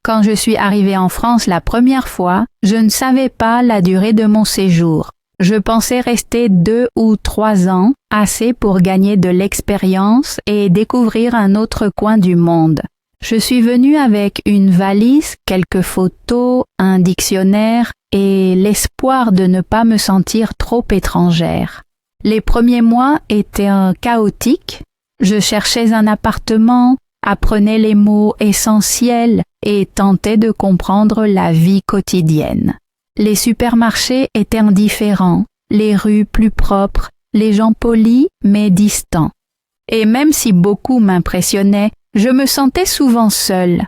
Quand je suis arrivée en France la première fois, je ne savais pas la durée de mon séjour. Je pensais rester 2 ou 3 ans, assez pour gagner de l'expérience et découvrir un autre coin du monde. Je suis venue avec une valise, quelques photos, un dictionnaire et l'espoir de ne pas me sentir trop étrangère. Les premiers mois étaient chaotiques. Je cherchais un appartement, apprenais les mots essentiels et tentais de comprendre la vie quotidienne. Les supermarchés étaient indifférents, les rues plus propres, les gens polis mais distants. Et même si beaucoup m'impressionnaient, je me sentais souvent seule.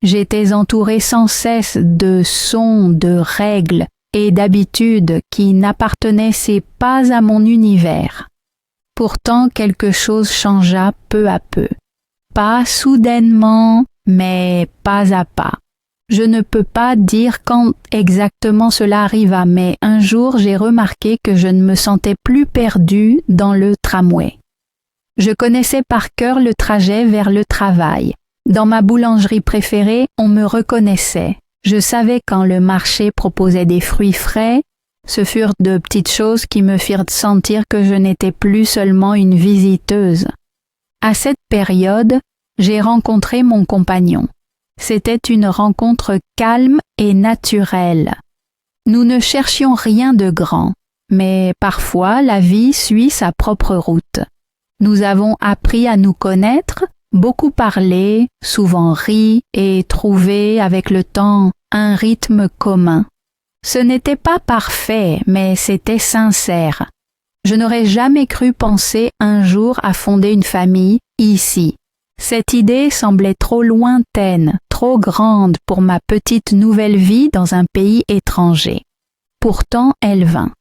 J'étais entourée sans cesse de sons, de règles et d'habitudes qui n'appartenaient pas à mon univers. Pourtant, quelque chose changea peu à peu. Pas soudainement, mais pas à pas. Je ne peux pas dire quand exactement cela arriva, mais un jour j'ai remarqué que je ne me sentais plus perdue dans le tramway. Je connaissais par cœur le trajet vers le travail. Dans ma boulangerie préférée, on me reconnaissait. Je savais quand le marché proposait des fruits frais. Ce furent de petites choses qui me firent sentir que je n'étais plus seulement une visiteuse. À cette période, j'ai rencontré mon compagnon. C'était une rencontre calme et naturelle. Nous ne cherchions rien de grand, mais parfois la vie suit sa propre route. Nous avons appris à nous connaître, beaucoup parlé, souvent ri et trouvé avec le temps un rythme commun. Ce n'était pas parfait, mais c'était sincère. Je n'aurais jamais cru penser un jour à fonder une famille ici. Cette idée semblait trop lointaine, trop grande pour ma petite nouvelle vie dans un pays étranger. Pourtant, elle vint.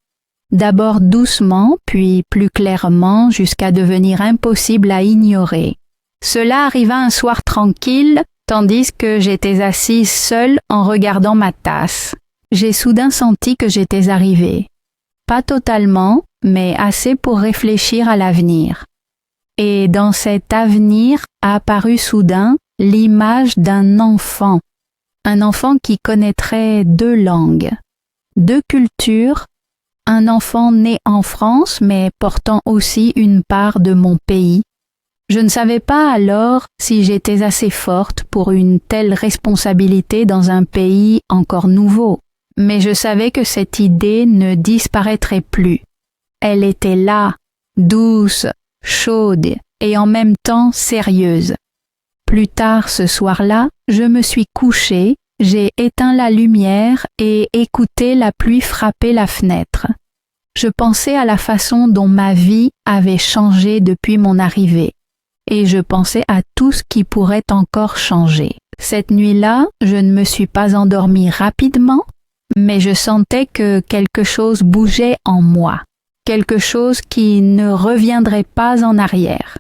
D'abord doucement, puis plus clairement, jusqu'à devenir impossible à ignorer. Cela arriva un soir tranquille, tandis que j'étais assise seule en regardant ma tasse. J'ai soudain senti que j'étais arrivée. Pas totalement, mais assez pour réfléchir à l'avenir. Et dans cet avenir a apparu soudain l'image d'un enfant. Un enfant qui connaîtrait 2 langues, 2 cultures, un enfant né en France mais portant aussi une part de mon pays. Je ne savais pas alors si j'étais assez forte pour une telle responsabilité dans un pays encore nouveau, mais je savais que cette idée ne disparaîtrait plus. Elle était là, douce, chaude et en même temps sérieuse. Plus tard ce soir-là, je me suis couchée, j'ai éteint la lumière et écouté la pluie frapper la fenêtre. Je pensais à la façon dont ma vie avait changé depuis mon arrivée, et je pensais à tout ce qui pourrait encore changer. Cette nuit-là, je ne me suis pas endormie rapidement, mais je sentais que quelque chose bougeait en moi, quelque chose qui ne reviendrait pas en arrière.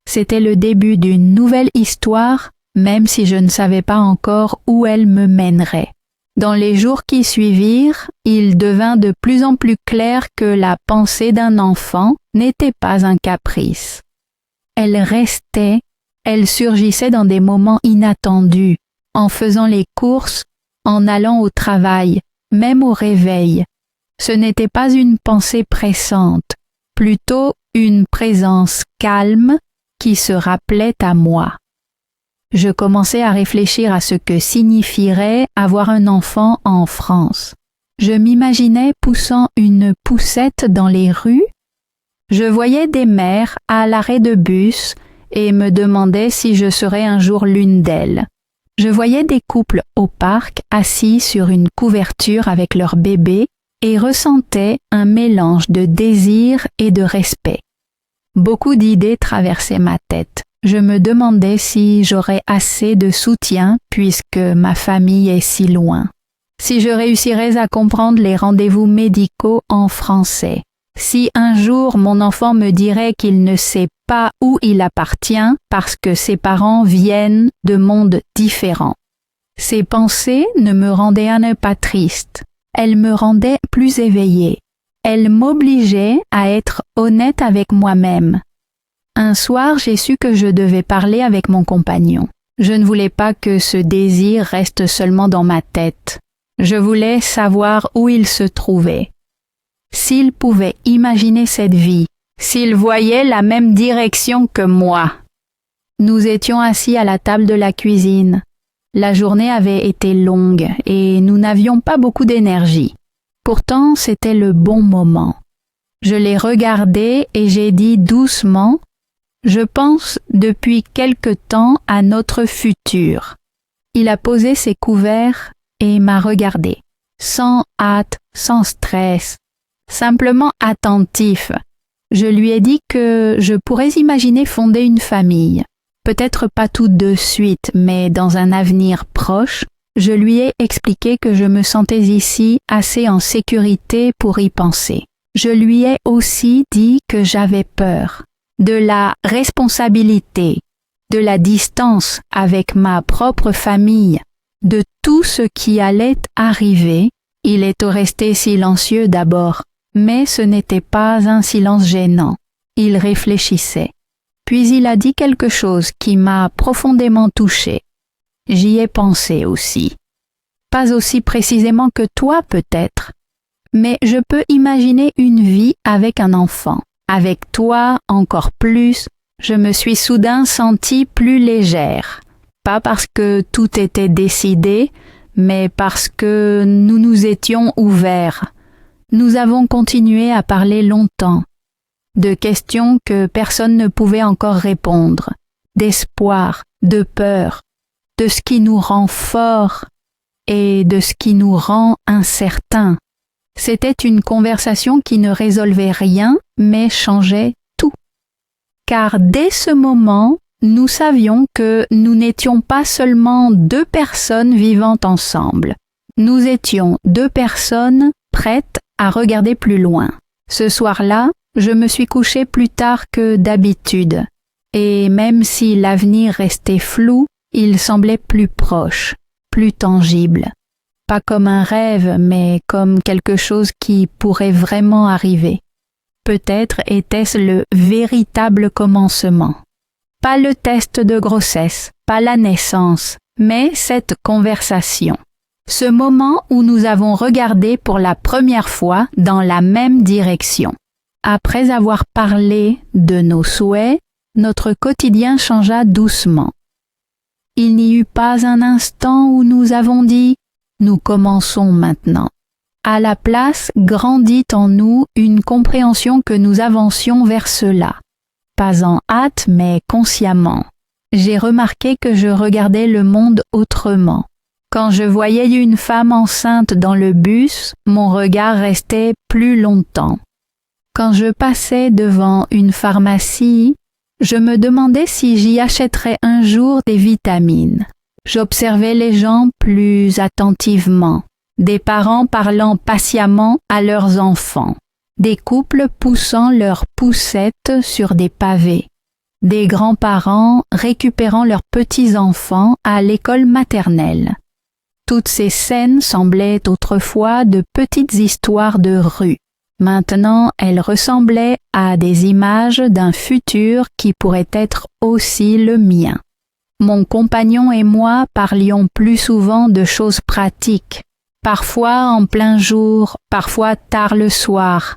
C'était le début d'une nouvelle histoire, même si je ne savais pas encore où elle me mènerait. Dans les jours qui suivirent, il devint de plus en plus clair que la pensée d'un enfant n'était pas un caprice. Elle restait, elle surgissait dans des moments inattendus, en faisant les courses, en allant au travail, même au réveil. Ce n'était pas une pensée pressante, plutôt une présence calme qui se rappelait à moi. Je commençais à réfléchir à ce que signifierait avoir un enfant en France. Je m'imaginais poussant une poussette dans les rues. Je voyais des mères à l'arrêt de bus et me demandais si je serais un jour l'une d'elles. Je voyais des couples au parc assis sur une couverture avec leur bébé et ressentais un mélange de désir et de respect. Beaucoup d'idées traversaient ma tête. Je me demandais si j'aurais assez de soutien puisque ma famille est si loin. Si je réussirais à comprendre les rendez-vous médicaux en français. Si un jour mon enfant me dirait qu'il ne sait pas où il appartient parce que ses parents viennent de mondes différents. Ces pensées ne me rendaient pas triste. Elles me rendaient plus éveillée. Elles m'obligeaient à être honnête avec moi-même. Un soir, j'ai su que je devais parler avec mon compagnon. Je ne voulais pas que ce désir reste seulement dans ma tête. Je voulais savoir où il se trouvait. S'il pouvait imaginer cette vie, s'il voyait la même direction que moi. Nous étions assis à la table de la cuisine. La journée avait été longue et nous n'avions pas beaucoup d'énergie. Pourtant, c'était le bon moment. Je l'ai regardé et j'ai dit doucement « Je pense depuis quelque temps à notre futur ». Il a posé ses couverts et m'a regardé, sans hâte, sans stress, simplement attentif. Je lui ai dit que je pourrais imaginer fonder une famille. Peut-être pas tout de suite, mais dans un avenir proche. Je lui ai expliqué que je me sentais ici assez en sécurité pour y penser. Je lui ai aussi dit que j'avais peur de la responsabilité, de la distance avec ma propre famille, de tout ce qui allait arriver. Il est resté silencieux d'abord, mais ce n'était pas un silence gênant. Il réfléchissait. Puis il a dit quelque chose qui m'a profondément touchée. J'y ai pensé aussi. Pas aussi précisément que toi peut-être, mais je peux imaginer une vie avec un enfant. Avec toi encore plus, je me suis soudain sentie plus légère. Pas parce que tout était décidé, mais parce que nous nous étions ouverts. Nous avons continué à parler longtemps, de questions que personne ne pouvait encore répondre, d'espoir, de peur, de ce qui nous rend forts et de ce qui nous rend incertains. C'était une conversation qui ne résolvait rien, mais changeait tout. Car dès ce moment, nous savions que nous n'étions pas seulement deux personnes vivant ensemble. Nous étions deux personnes prêtes à regarder plus loin. Ce soir-là, je me suis couchée plus tard que d'habitude, et même si l'avenir restait flou, il semblait plus proche, plus tangible. Pas comme un rêve, mais comme quelque chose qui pourrait vraiment arriver. Peut-être était-ce le véritable commencement. Pas le test de grossesse, pas la naissance, mais cette conversation. Ce moment où nous avons regardé pour la première fois dans la même direction. Après avoir parlé de nos souhaits, notre quotidien changea doucement. Il n'y eut pas un instant où nous avons dit « Nous commençons maintenant ». À la place, grandit en nous une compréhension que nous avancions vers cela. Pas en hâte, mais consciemment. J'ai remarqué que je regardais le monde autrement. Quand je voyais une femme enceinte dans le bus, mon regard restait plus longtemps. Quand je passais devant une pharmacie, je me demandais si j'y achèterais un jour des vitamines. J'observais les gens plus attentivement, des parents parlant patiemment à leurs enfants, des couples poussant leurs poussettes sur des pavés, des grands-parents récupérant leurs petits-enfants à l'école maternelle. Toutes ces scènes semblaient autrefois de petites histoires de rue. Maintenant, elles ressemblaient à des images d'un futur qui pourrait être aussi le mien. Mon compagnon et moi parlions plus souvent de choses pratiques, parfois en plein jour, parfois tard le soir.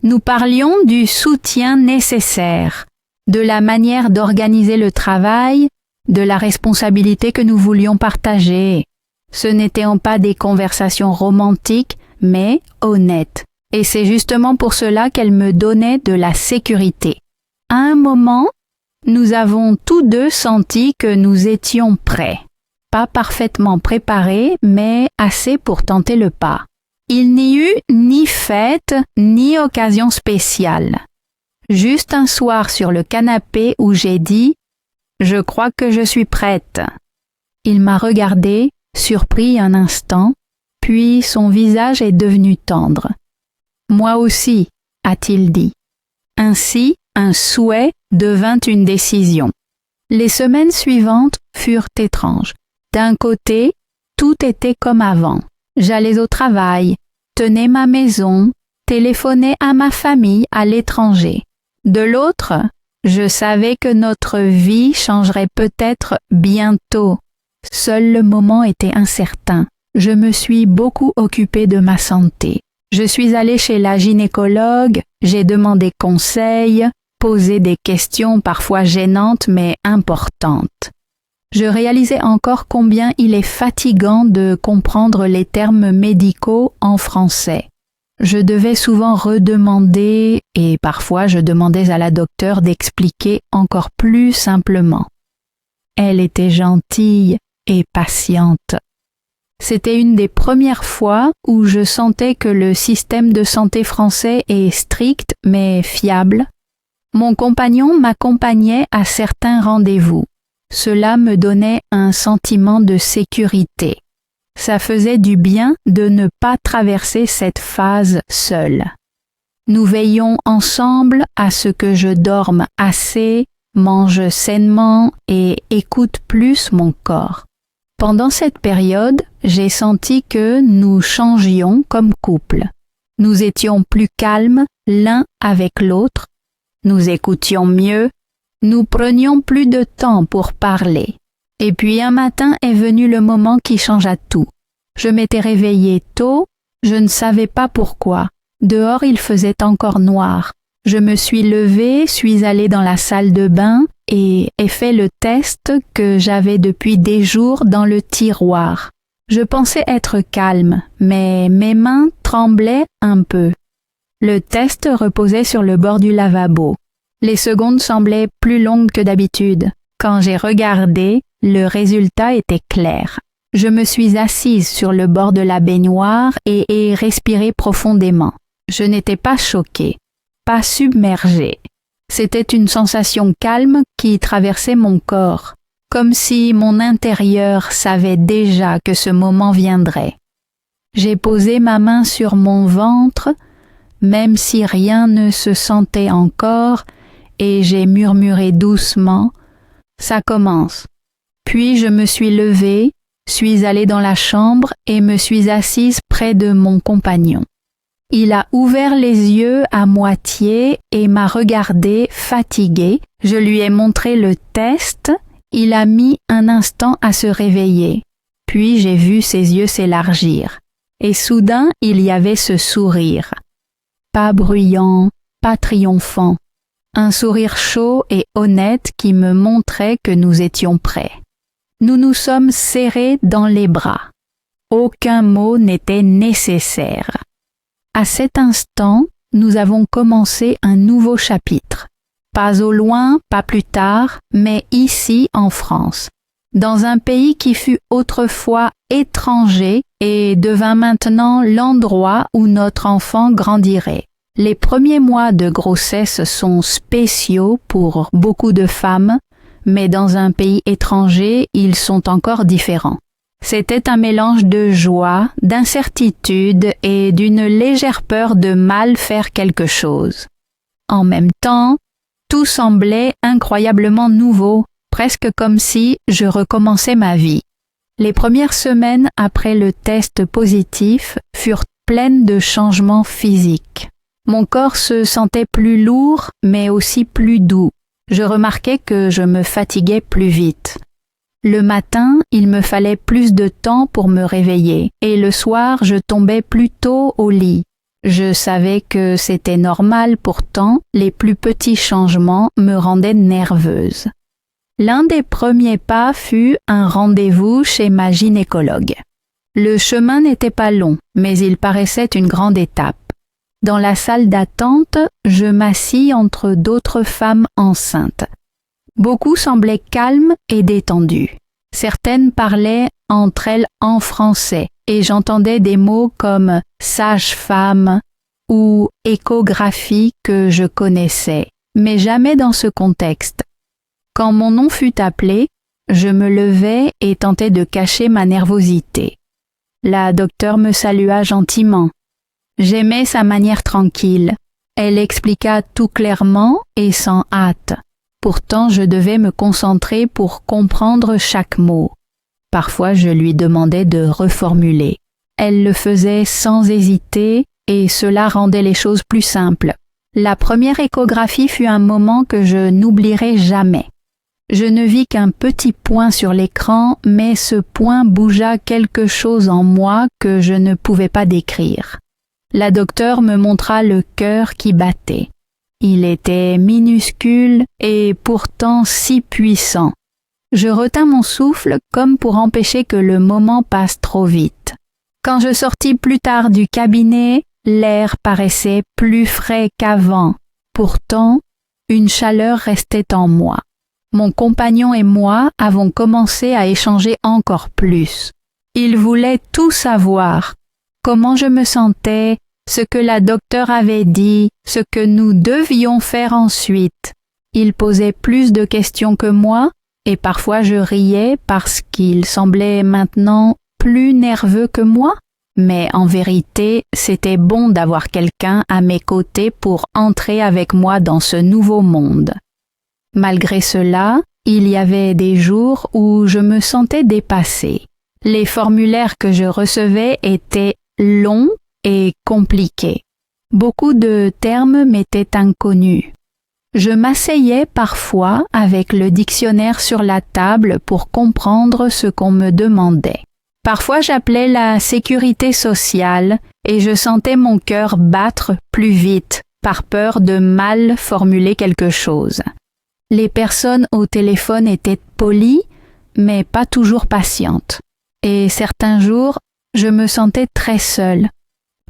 Nous parlions du soutien nécessaire, de la manière d'organiser le travail, de la responsabilité que nous voulions partager. Ce n'étaient pas des conversations romantiques, mais honnêtes. Et c'est justement pour cela qu'elles me donnaient de la sécurité. À un moment, nous avons tous deux senti que nous étions prêts. Pas parfaitement préparés, mais assez pour tenter le pas. Il n'y eut ni fête, ni occasion spéciale. Juste un soir sur le canapé où j'ai dit « Je crois que je suis prête ». Il m'a regardé, surpris un instant, puis son visage est devenu tendre. « Moi aussi », a-t-il dit. Ainsi, un souhait devint une décision. Les semaines suivantes furent étranges. D'un côté, tout était comme avant. J'allais au travail, tenais ma maison, téléphonais à ma famille à l'étranger. De l'autre, Je savais que notre vie changerait peut-être bientôt. Seul le moment était incertain. Je me suis beaucoup occupée de ma santé. Je suis allée chez la gynécologue, j'ai demandé conseil, posé des questions parfois gênantes mais importantes. Je réalisais encore combien il est fatigant de comprendre les termes médicaux en français. Je devais souvent redemander et parfois je demandais à la docteure d'expliquer encore plus simplement. Elle était gentille et patiente. C'était une des premières fois où je sentais que le système de santé français est strict mais fiable. Mon compagnon m'accompagnait à certains rendez-vous. Cela me donnait un sentiment de sécurité. Ça faisait du bien de ne pas traverser cette phase seule. Nous veillons ensemble à ce que je dorme assez, mange sainement et écoute plus mon corps. Pendant cette période, j'ai senti que nous changions comme couple. Nous étions plus calmes l'un avec l'autre, nous écoutions mieux, nous prenions plus de temps pour parler. Et puis un matin est venu le moment qui changea tout. Je m'étais réveillée tôt, je ne savais pas pourquoi. Dehors il faisait encore noir. Je me suis levée, suis allée dans la salle de bain et ai fait le test que j'avais depuis des jours dans le tiroir. Je pensais être calme, mais mes mains tremblaient un peu. Le test reposait sur le bord du lavabo. Les secondes semblaient plus longues que d'habitude. Quand j'ai regardé, le résultat était clair. Je me suis assise sur le bord de la baignoire et ai respiré profondément. Je n'étais pas choquée, pas submergée. C'était une sensation calme qui traversait mon corps, comme si mon intérieur savait déjà que ce moment viendrait. J'ai posé ma main sur mon ventre, même si rien ne se sentait encore, et j'ai murmuré doucement « Ça commence ». Puis je me suis levée, suis allée dans la chambre et me suis assise près de mon compagnon. Il a ouvert les yeux à moitié et m'a regardée fatiguée. Je lui ai montré le test. Il a mis un instant à se réveiller. Puis j'ai vu ses yeux s'élargir. Et soudain, il y avait ce sourire. Pas bruyant, pas triomphant. Un sourire chaud et honnête qui me montrait que nous étions prêts. Nous nous sommes serrés dans les bras. Aucun mot n'était nécessaire. À cet instant, nous avons commencé un nouveau chapitre. Pas au loin, pas plus tard, mais ici en France. Dans un pays qui fut autrefois étranger et devint maintenant l'endroit où notre enfant grandirait. Les premiers mois de grossesse sont spéciaux pour beaucoup de femmes, mais dans un pays étranger, ils sont encore différents. C'était un mélange de joie, d'incertitude et d'une légère peur de mal faire quelque chose. En même temps, tout semblait incroyablement nouveau, presque comme si je recommençais ma vie. Les premières semaines après le test positif furent pleines de changements physiques. Mon corps se sentait plus lourd, mais aussi plus doux. Je remarquais que je me fatiguais plus vite. Le matin, il me fallait plus de temps pour me réveiller, et le soir, je tombais plus tôt au lit. Je savais que c'était normal, pourtant, les plus petits changements me rendaient nerveuse. L'un des premiers pas fut un rendez-vous chez ma gynécologue. Le chemin n'était pas long, mais il paraissait une grande étape. Dans la salle d'attente, je m'assis entre d'autres femmes enceintes. Beaucoup semblaient calmes et détendues. Certaines parlaient entre elles en français et j'entendais des mots comme sage-femme ou échographie que je connaissais, mais jamais dans ce contexte. Quand mon nom fut appelé, je me levai et tentais de cacher ma nervosité. La docteure me salua gentiment. J'aimais sa manière tranquille. Elle expliqua tout clairement et sans hâte. Pourtant, je devais me concentrer pour comprendre chaque mot. Parfois, je lui demandais de reformuler. Elle le faisait sans hésiter et cela rendait les choses plus simples. La première échographie fut un moment que je n'oublierai jamais. Je ne vis qu'un petit point sur l'écran, mais ce point bougea quelque chose en moi que je ne pouvais pas décrire. La docteure me montra le cœur qui battait. Il était minuscule et pourtant si puissant. Je retins mon souffle comme pour empêcher que le moment passe trop vite. Quand je sortis plus tard du cabinet, l'air paraissait plus frais qu'avant. Pourtant, une chaleur restait en moi. Mon compagnon et moi avons commencé à échanger encore plus. Il voulait tout savoir. Comment je me sentais, ce que la docteure avait dit, ce que nous devions faire ensuite. Il posait plus de questions que moi, et parfois je riais parce qu'il semblait maintenant plus nerveux que moi. Mais en vérité, c'était bon d'avoir quelqu'un à mes côtés pour entrer avec moi dans ce nouveau monde. Malgré cela, il y avait des jours où je me sentais dépassée. Les formulaires que je recevais étaient longs et compliqués. Beaucoup de termes m'étaient inconnus. Je m'asseyais parfois avec le dictionnaire sur la table pour comprendre ce qu'on me demandait. Parfois j'appelais la sécurité sociale et je sentais mon cœur battre plus vite par peur de mal formuler quelque chose. Les personnes au téléphone étaient polies, mais pas toujours patientes. Et certains jours, je me sentais très seule.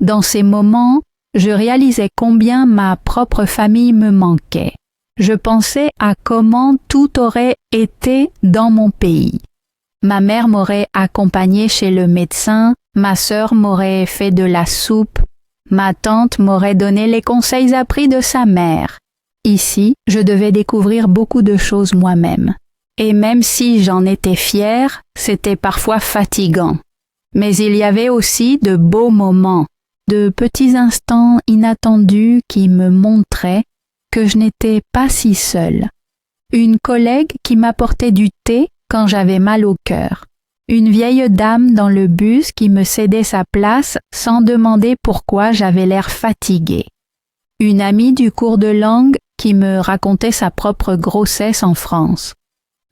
Dans ces moments, je réalisais combien ma propre famille me manquait. Je pensais à comment tout aurait été dans mon pays. Ma mère m'aurait accompagnée chez le médecin, ma sœur m'aurait fait de la soupe, ma tante m'aurait donné les conseils appris de sa mère. Ici, je devais découvrir beaucoup de choses moi-même. Et même si j'en étais fière, c'était parfois fatigant. Mais il y avait aussi de beaux moments, de petits instants inattendus qui me montraient que je n'étais pas si seule. Une collègue qui m'apportait du thé quand j'avais mal au cœur. Une vieille dame dans le bus qui me cédait sa place sans demander pourquoi j'avais l'air fatiguée. Une amie du cours de langue qui me racontait sa propre grossesse en France.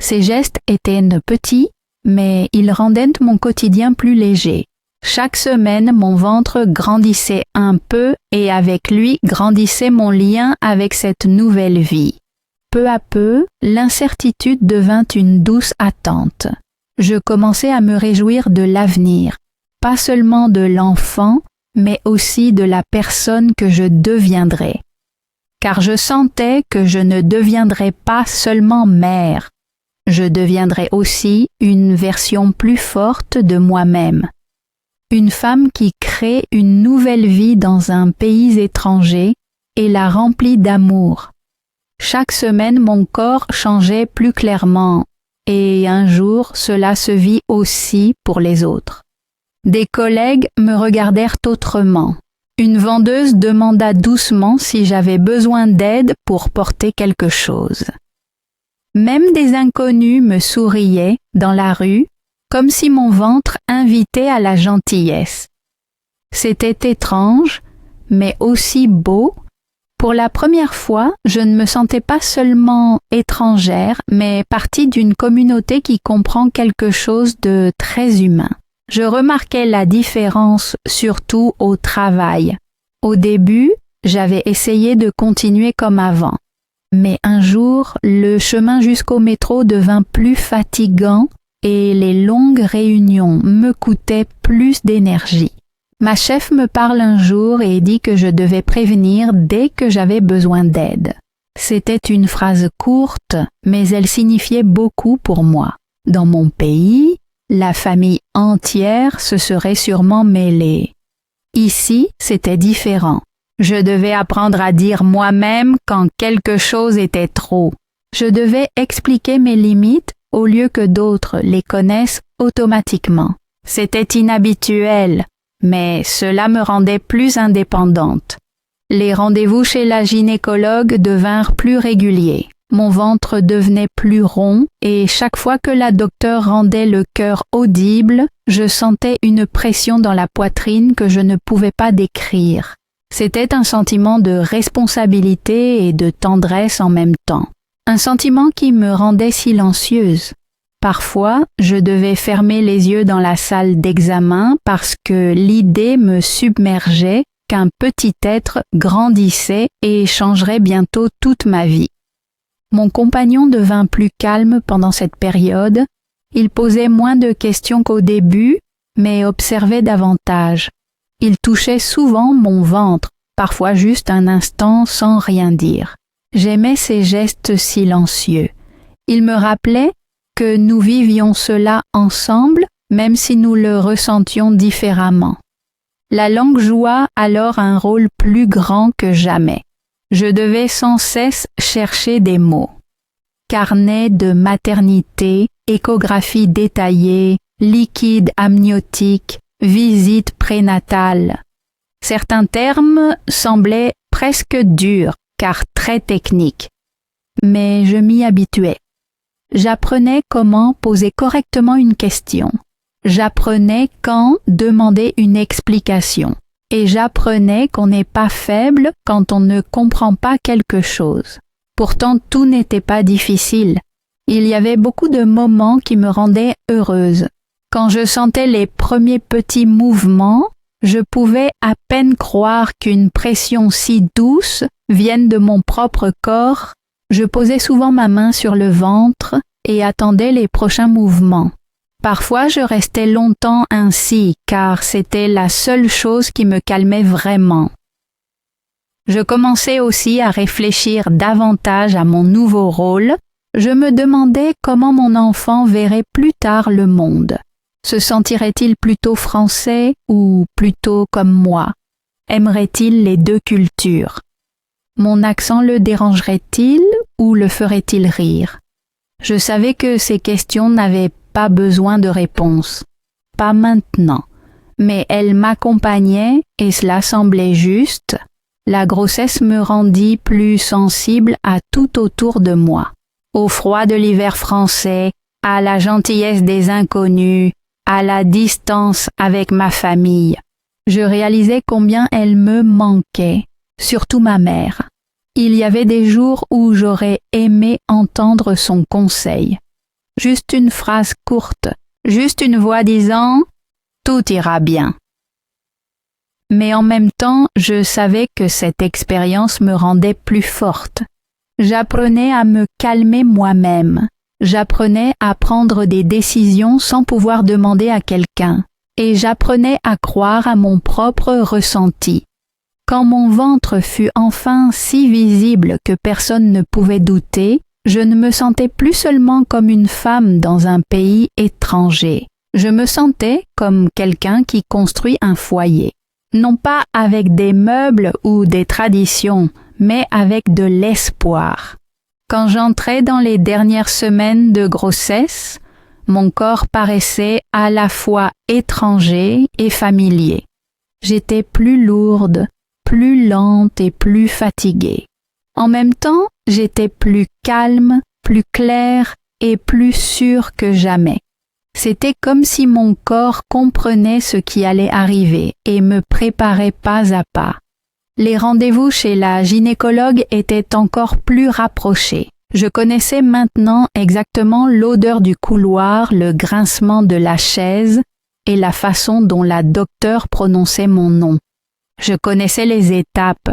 Ces gestes étaient petits, mais ils rendaient mon quotidien plus léger. Chaque semaine, mon ventre grandissait un peu et avec lui grandissait mon lien avec cette nouvelle vie. Peu à peu, l'incertitude devint une douce attente. Je commençais à me réjouir de l'avenir, pas seulement de l'enfant, mais aussi de la personne que je deviendrais. Car je sentais que je ne deviendrais pas seulement mère, je deviendrais aussi une version plus forte de moi-même. Une femme qui crée une nouvelle vie dans un pays étranger et la remplit d'amour. Chaque semaine, mon corps changeait plus clairement, et un jour, cela se vit aussi pour les autres. Des collègues me regardèrent autrement. Une vendeuse demanda doucement si j'avais besoin d'aide pour porter quelque chose. Même des inconnus me souriaient dans la rue, comme si mon ventre invitait à la gentillesse. C'était étrange, mais aussi beau. Pour la première fois, je ne me sentais pas seulement étrangère, mais partie d'une communauté qui comprend quelque chose de très humain. Je remarquais la différence surtout au travail. Au début, j'avais essayé de continuer comme avant. Mais un jour, le chemin jusqu'au métro devint plus fatigant et les longues réunions me coûtaient plus d'énergie. Ma chef me parle un jour et dit que je devais prévenir dès que j'avais besoin d'aide. C'était une phrase courte, mais elle signifiait beaucoup pour moi. Dans mon pays, la famille entière se serait sûrement mêlée. Ici, c'était différent. Je devais apprendre à dire moi-même quand quelque chose était trop. Je devais expliquer mes limites au lieu que d'autres les connaissent automatiquement. C'était inhabituel, mais cela me rendait plus indépendante. Les rendez-vous chez la gynécologue devinrent plus réguliers. Mon ventre devenait plus rond et chaque fois que la docteure rendait le cœur audible, je sentais une pression dans la poitrine que je ne pouvais pas décrire. C'était un sentiment de responsabilité et de tendresse en même temps. Un sentiment qui me rendait silencieuse. Parfois, je devais fermer les yeux dans la salle d'examen parce que l'idée me submergeait qu'un petit être grandissait et changerait bientôt toute ma vie. Mon compagnon devint plus calme pendant cette période. Il posait moins de questions qu'au début, mais observait davantage. Il touchait souvent mon ventre, parfois juste un instant sans rien dire. J'aimais ces gestes silencieux. Il me rappelait que nous vivions cela ensemble, même si nous le ressentions différemment. La langue joua alors un rôle plus grand que jamais. Je devais sans cesse chercher des mots. Carnet de maternité, échographie détaillée, liquide amniotique, visite prénatale. Certains termes semblaient presque durs, car très techniques. Mais je m'y habituais. J'apprenais comment poser correctement une question. J'apprenais quand demander une explication. Et j'apprenais qu'on n'est pas faible quand on ne comprend pas quelque chose. Pourtant, tout n'était pas difficile. Il y avait beaucoup de moments qui me rendaient heureuse. Quand je sentais les premiers petits mouvements, je pouvais à peine croire qu'une pression si douce vienne de mon propre corps. Je posais souvent ma main sur le ventre et attendais les prochains mouvements. Parfois, je restais longtemps ainsi, car c'était la seule chose qui me calmait vraiment. Je commençais aussi à réfléchir davantage à mon nouveau rôle. Je me demandais comment mon enfant verrait plus tard le monde. Se sentirait-il plutôt français ou plutôt comme moi? Aimerait-il les deux cultures? Mon accent le dérangerait-il ou le ferait-il rire? Je savais que ces questions n'avaient pas besoin de réponse. Pas maintenant. Mais elles m'accompagnaient et cela semblait juste. La grossesse me rendit plus sensible à tout autour de moi. Au froid de l'hiver français, à la gentillesse des inconnus, à la distance avec ma famille. Je réalisais combien elle me manquait, surtout ma mère. Il y avait des jours où j'aurais aimé entendre son conseil. Juste une phrase courte, juste une voix disant « Tout ira bien ». Mais en même temps, je savais que cette expérience me rendait plus forte. J'apprenais à me calmer moi-même. J'apprenais à prendre des décisions sans pouvoir demander à quelqu'un. Et j'apprenais à croire à mon propre ressenti. Quand mon ventre fut enfin si visible que personne ne pouvait douter, je ne me sentais plus seulement comme une femme dans un pays étranger. Je me sentais comme quelqu'un qui construit un foyer. Non pas avec des meubles ou des traditions, mais avec de l'espoir. Quand j'entrais dans les dernières semaines de grossesse, mon corps paraissait à la fois étranger et familier. J'étais plus lourde, plus lente et plus fatiguée. En même temps, j'étais plus calme, plus claire et plus sûre que jamais. C'était comme si mon corps comprenait ce qui allait arriver et me préparait pas à pas. Les rendez-vous chez la gynécologue étaient encore plus rapprochés. Je connaissais maintenant exactement l'odeur du couloir, le grincement de la chaise et la façon dont la docteure prononçait mon nom. Je connaissais les étapes,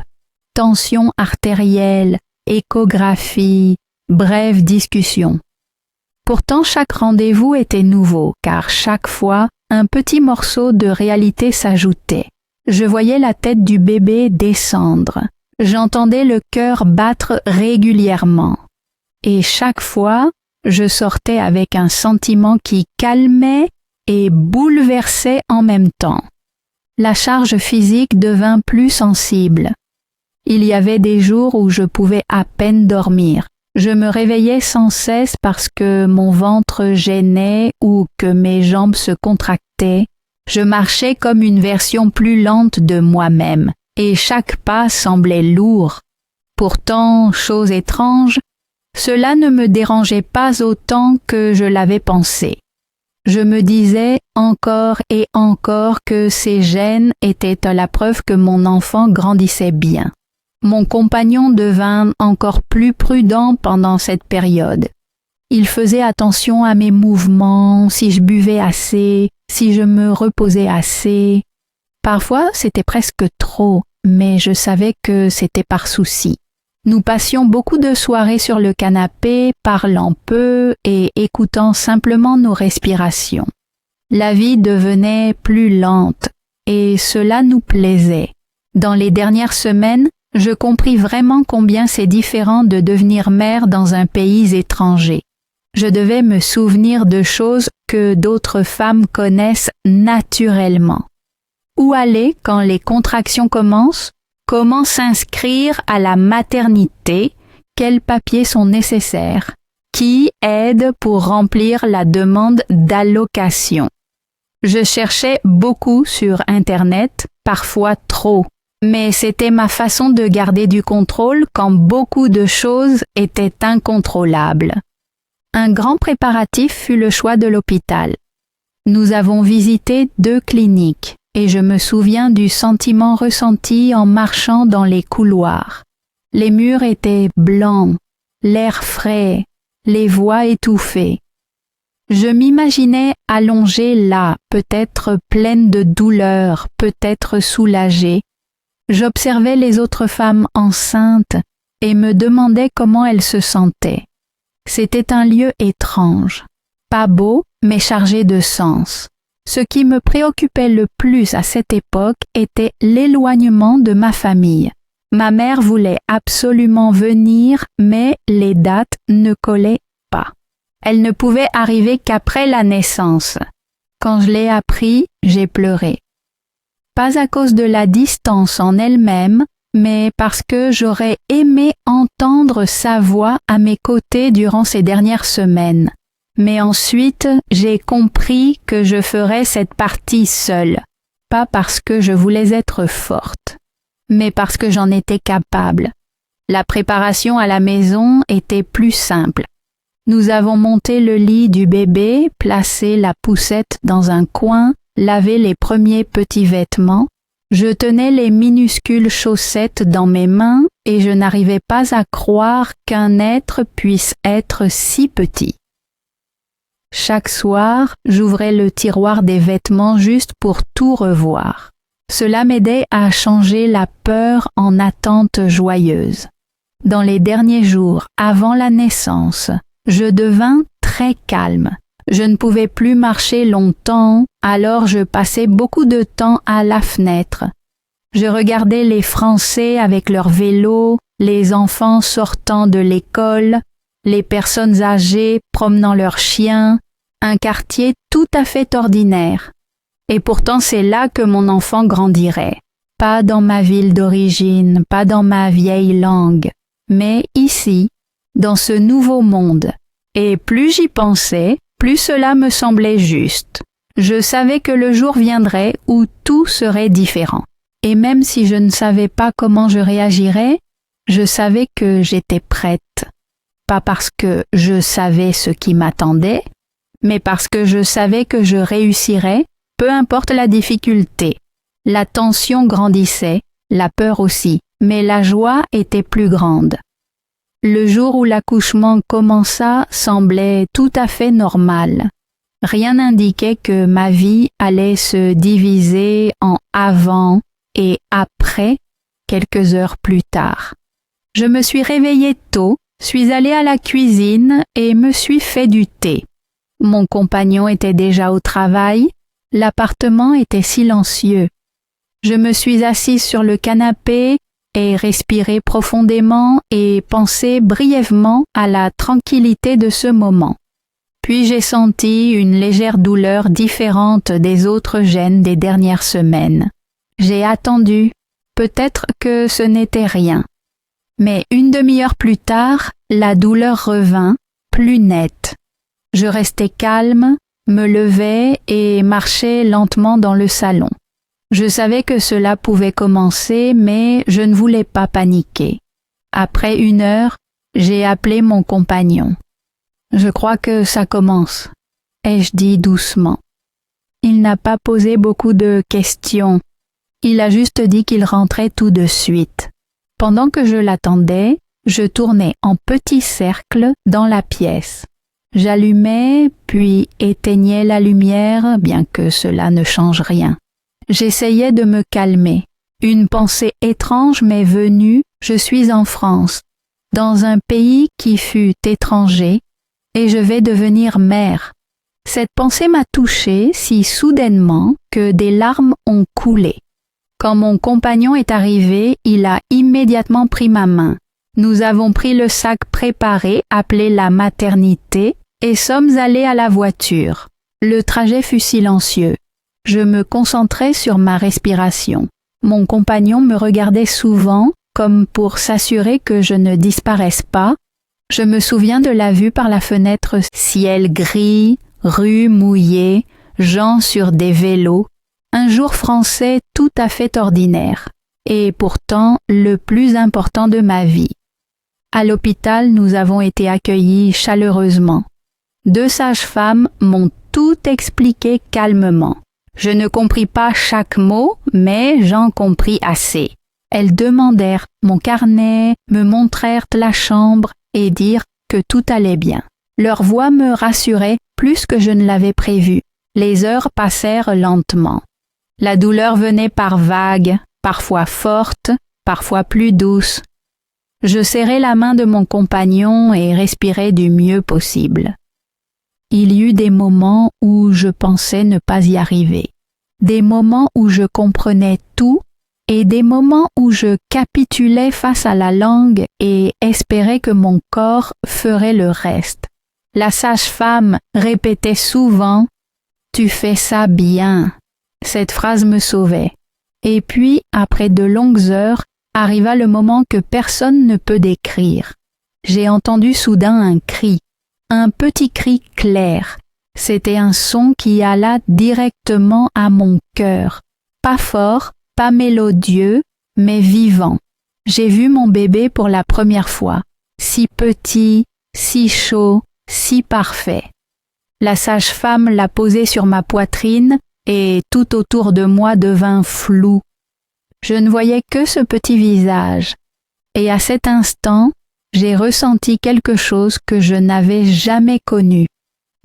tension artérielle, échographie, brève discussion. Pourtant, chaque rendez-vous était nouveau, car chaque fois, un petit morceau de réalité s'ajoutait. Je voyais la tête du bébé descendre. J'entendais le cœur battre régulièrement. Et chaque fois, je sortais avec un sentiment qui calmait et bouleversait en même temps. La charge physique devint plus sensible. Il y avait des jours où je pouvais à peine dormir. Je me réveillais sans cesse parce que mon ventre gênait ou que mes jambes se contractaient. Je marchais comme une version plus lente de moi-même, et chaque pas semblait lourd. Pourtant, chose étrange, cela ne me dérangeait pas autant que je l'avais pensé. Je me disais encore et encore que ces gènes étaient la preuve que mon enfant grandissait bien. Mon compagnon devint encore plus prudent pendant cette période. Il faisait attention à mes mouvements, si je buvais assez, si je me reposais assez. Parfois, c'était presque trop, mais je savais que c'était par souci. Nous passions beaucoup de soirées sur le canapé, parlant peu et écoutant simplement nos respirations. La vie devenait plus lente et cela nous plaisait. Dans les dernières semaines, je compris vraiment combien c'est différent de devenir mère dans un pays étranger. Je devais me souvenir de choses que d'autres femmes connaissent naturellement. Où aller quand les contractions commencent? Comment s'inscrire à la maternité? Quels papiers sont nécessaires? Qui aide pour remplir la demande d'allocation? Je cherchais beaucoup sur Internet, parfois trop, mais c'était ma façon de garder du contrôle quand beaucoup de choses étaient incontrôlables. Un grand préparatif fut le choix de l'hôpital. Nous avons visité 2 cliniques et je me souviens du sentiment ressenti en marchant dans les couloirs. Les murs étaient blancs, l'air frais, les voix étouffées. Je m'imaginais allongée là, peut-être pleine de douleur, peut-être soulagée. J'observais les autres femmes enceintes et me demandais comment elles se sentaient. C'était un lieu étrange, pas beau, mais chargé de sens. Ce qui me préoccupait le plus à cette époque était l'éloignement de ma famille. Ma mère voulait absolument venir, mais les dates ne collaient pas. Elle ne pouvait arriver qu'après la naissance. Quand je l'ai appris, j'ai pleuré. Pas à cause de la distance en elle-même, mais parce que j'aurais aimé entendre sa voix à mes côtés durant ces dernières semaines. Mais ensuite, j'ai compris que je ferais cette partie seule, pas parce que je voulais être forte, mais parce que j'en étais capable. La préparation à la maison était plus simple. Nous avons monté le lit du bébé, placé la poussette dans un coin, lavé les premiers petits vêtements. Je tenais les minuscules chaussettes dans mes mains et je n'arrivais pas à croire qu'un être puisse être si petit. Chaque soir, j'ouvrais le tiroir des vêtements juste pour tout revoir. Cela m'aidait à changer la peur en attente joyeuse. Dans les derniers jours, avant la naissance, je devins très calme. Je ne pouvais plus marcher longtemps, alors je passais beaucoup de temps à la fenêtre. Je regardais les Français avec leurs vélos, les enfants sortant de l'école, les personnes âgées promenant leurs chiens, un quartier tout à fait ordinaire. Et pourtant c'est là que mon enfant grandirait. Pas dans ma ville d'origine, pas dans ma vieille langue, mais ici, dans ce nouveau monde. Et plus j'y pensais, plus cela me semblait juste. Je savais que le jour viendrait où tout serait différent. Et même si je ne savais pas comment je réagirais, je savais que j'étais prête. Pas parce que je savais ce qui m'attendait, mais parce que je savais que je réussirais, peu importe la difficulté. La tension grandissait, la peur aussi, mais la joie était plus grande. Le jour où l'accouchement commença semblait tout à fait normal. Rien n'indiquait que ma vie allait se diviser en avant et après, quelques heures plus tard. Je me suis réveillée tôt, suis allée à la cuisine et me suis fait du thé. Mon compagnon était déjà au travail, l'appartement était silencieux. Je me suis assise sur le canapé et respiré profondément et pensé brièvement à la tranquillité de ce moment. Puis j'ai senti une légère douleur différente des autres gènes des dernières semaines. J'ai attendu, peut-être que ce n'était rien. Mais une demi-heure plus tard, la douleur revint, plus nette. Je restais calme, me levais et marchais lentement dans le salon. Je savais que cela pouvait commencer, mais je ne voulais pas paniquer. Après 1 heure, j'ai appelé mon compagnon. « Je crois que ça commence. ai-je dit doucement. Il n'a pas posé beaucoup de questions. Il a juste dit qu'il rentrait tout de suite. Pendant que je l'attendais, je tournais en petits cercles dans la pièce. J'allumais, puis éteignais la lumière, bien que cela ne change rien. J'essayais de me calmer. Une pensée étrange m'est venue, je suis en France, dans un pays qui fut étranger, et je vais devenir mère. Cette pensée m'a touchée si soudainement que des larmes ont coulé. Quand mon compagnon est arrivé, il a immédiatement pris ma main. Nous avons pris le sac préparé, appelé la maternité, et sommes allés à la voiture. Le trajet fut silencieux. Je me concentrais sur ma respiration. Mon compagnon me regardait souvent, comme pour s'assurer que je ne disparaisse pas. Je me souviens de la vue par la fenêtre, ciel gris, rue mouillée, gens sur des vélos, un jour français tout à fait ordinaire, et pourtant le plus important de ma vie. À l'hôpital, nous avons été accueillis chaleureusement. 2 sages-femmes m'ont tout expliqué calmement. Je ne compris pas chaque mot, mais j'en compris assez. Elles demandèrent mon carnet, me montrèrent la chambre et dirent que tout allait bien. Leur voix me rassurait plus que je ne l'avais prévu. Les heures passèrent lentement. La douleur venait par vagues, parfois forte, parfois plus douce. Je serrai la main de mon compagnon et respirai du mieux possible. Il y eut des moments où je pensais ne pas y arriver, des moments où je comprenais tout et des moments où je capitulais face à la langue et espérais que mon corps ferait le reste. La sage-femme répétait souvent « Tu fais ça bien ». Cette phrase me sauvait. Et puis, après de longues heures, arriva le moment que personne ne peut décrire. J'ai entendu soudain un cri, un petit cri clair. C'était un son qui alla directement à mon cœur. Pas fort, pas mélodieux, mais vivant. J'ai vu mon bébé pour la première fois, si petit, si chaud, si parfait. La sage-femme l'a posé sur ma poitrine et tout autour de moi devint flou. Je ne voyais que ce petit visage. Et à cet instant, j'ai ressenti quelque chose que je n'avais jamais connu.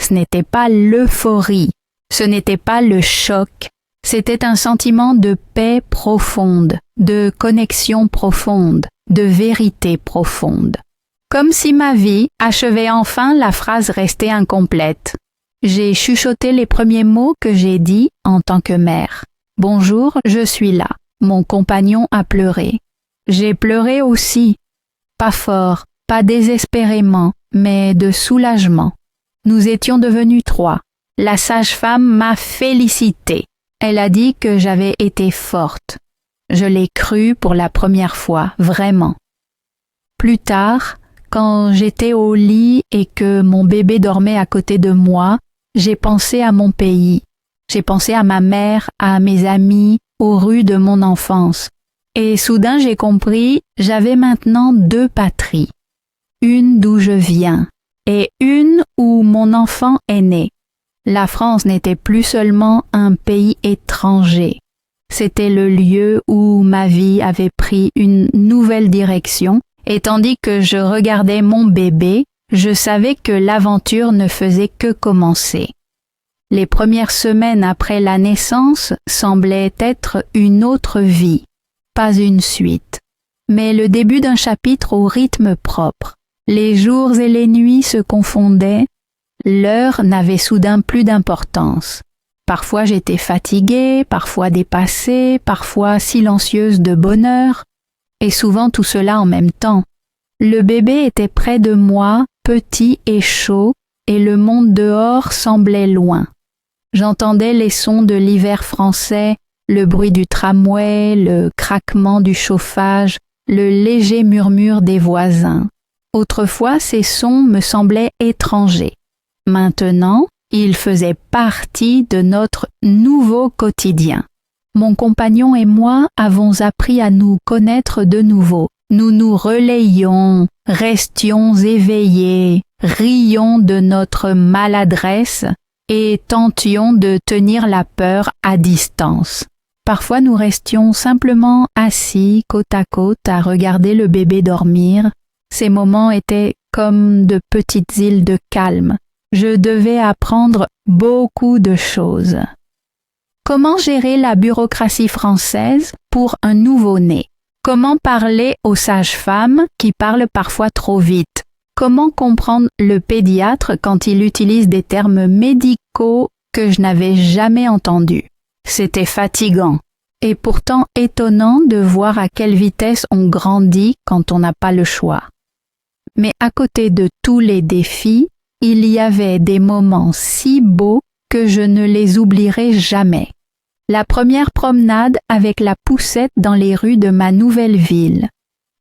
Ce n'était pas l'euphorie, ce n'était pas le choc, c'était un sentiment de paix profonde, de connexion profonde, de vérité profonde. Comme si ma vie achevait enfin la phrase restée incomplète. J'ai chuchoté les premiers mots que j'ai dits en tant que mère. « Bonjour, je suis là ». Mon compagnon a pleuré. J'ai pleuré aussi. Pas fort, pas désespérément, mais de soulagement. Nous étions devenus 3. La sage-femme m'a félicitée. Elle a dit que j'avais été forte. Je l'ai cru pour la première fois, vraiment. Plus tard, quand j'étais au lit et que mon bébé dormait à côté de moi, j'ai pensé à mon pays. J'ai pensé à ma mère, à mes amis, aux rues de mon enfance. Et soudain j'ai compris, j'avais maintenant 2 patries. Une d'où je viens et une où mon enfant est né. La France n'était plus seulement un pays étranger. C'était le lieu où ma vie avait pris une nouvelle direction et tandis que je regardais mon bébé, je savais que l'aventure ne faisait que commencer. Les premières semaines après la naissance semblaient être une autre vie, pas une suite, mais le début d'un chapitre au rythme propre. Les jours et les nuits se confondaient, l'heure n'avait soudain plus d'importance. Parfois j'étais fatiguée, parfois dépassée, parfois silencieuse de bonheur, et souvent tout cela en même temps. Le bébé était près de moi, petit et chaud, et le monde dehors semblait loin. J'entendais les sons de l'hiver français, le bruit du tramway, le craquement du chauffage, le léger murmure des voisins. Autrefois, ces sons me semblaient étrangers. Maintenant, ils faisaient partie de notre nouveau quotidien. Mon compagnon et moi avons appris à nous connaître de nouveau. Nous nous relayions, restions éveillés, rions de notre maladresse et tentions de tenir la peur à distance. Parfois nous restions simplement assis côte à côte à regarder le bébé dormir. Ces moments étaient comme de petites îles de calme. Je devais apprendre beaucoup de choses. Comment gérer la bureaucratie française pour un nouveau-né? Comment parler aux sages-femmes qui parlent parfois trop vite? Comment comprendre le pédiatre quand il utilise des termes médicaux que je n'avais jamais entendus? C'était fatigant et pourtant étonnant de voir à quelle vitesse on grandit quand on n'a pas le choix. Mais à côté de tous les défis, il y avait des moments si beaux que je ne les oublierai jamais. La première promenade avec la poussette dans les rues de ma nouvelle ville,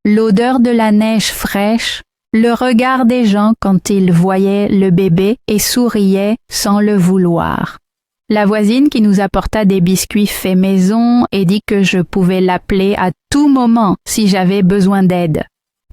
l'odeur de la neige fraîche, le regard des gens quand ils voyaient le bébé et souriaient sans le vouloir. La voisine qui nous apporta des biscuits faits maison et dit que je pouvais l'appeler à tout moment si j'avais besoin d'aide.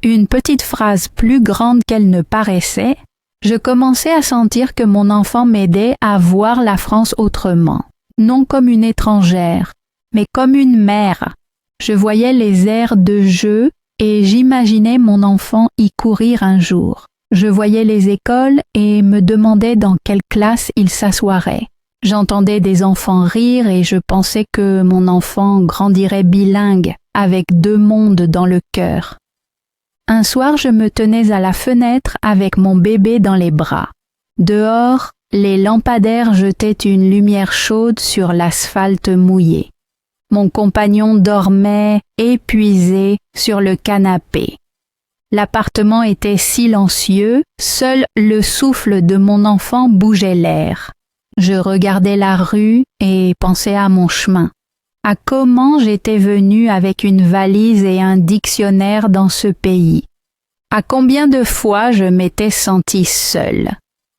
Une petite phrase plus grande qu'elle ne paraissait, je commençais à sentir que mon enfant m'aidait à voir la France autrement, non comme une étrangère, mais comme une mère. Je voyais les aires de jeu et j'imaginais mon enfant y courir un jour. Je voyais les écoles et me demandais dans quelle classe il s'assoirait. J'entendais des enfants rire et je pensais que mon enfant grandirait bilingue avec 2 mondes dans le cœur. Un soir, je me tenais à la fenêtre avec mon bébé dans les bras. Dehors, les lampadaires jetaient une lumière chaude sur l'asphalte mouillé. Mon compagnon dormait, épuisé, sur le canapé. L'appartement était silencieux, seul le souffle de mon enfant bougeait l'air. Je regardais la rue et pensais à mon chemin, à comment j'étais venue avec une valise et un dictionnaire dans ce pays, à combien de fois je m'étais sentie seule,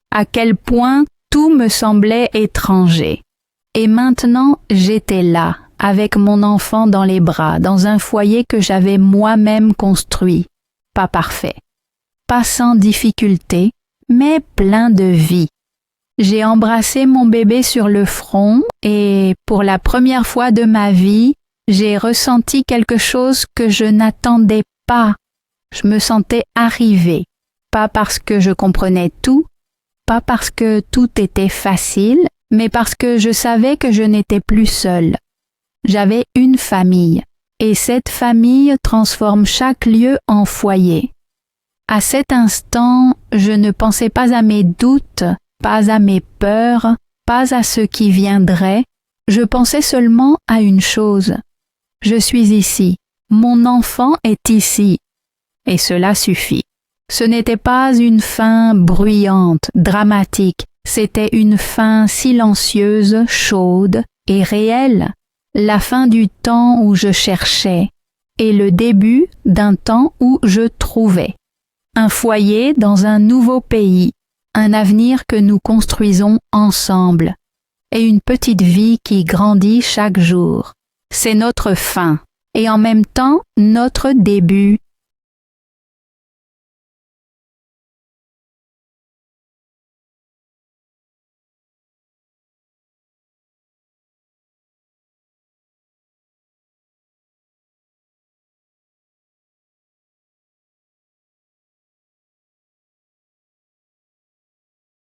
à quel point tout me semblait étranger. Et maintenant, j'étais là, avec mon enfant dans les bras, dans un foyer que j'avais moi-même construit, pas parfait, pas sans difficulté, mais plein de vie. J'ai embrassé mon bébé sur le front et, pour la première fois de ma vie, j'ai ressenti quelque chose que je n'attendais pas. Je me sentais arrivée, pas parce que je comprenais tout, pas parce que tout était facile, mais parce que je savais que je n'étais plus seule. J'avais une famille, et cette famille transforme chaque lieu en foyer. À cet instant, je ne pensais pas à mes doutes, pas à mes peurs, pas à ce qui viendrait, je pensais seulement à une chose. Je suis ici, mon enfant est ici, et cela suffit. Ce n'était pas une fin bruyante, dramatique, c'était une fin silencieuse, chaude et réelle, la fin du temps où je cherchais, et le début d'un temps où je trouvais. Un foyer dans un nouveau pays, un avenir que nous construisons ensemble, et une petite vie qui grandit chaque jour. C'est notre fin, et en même temps notre début,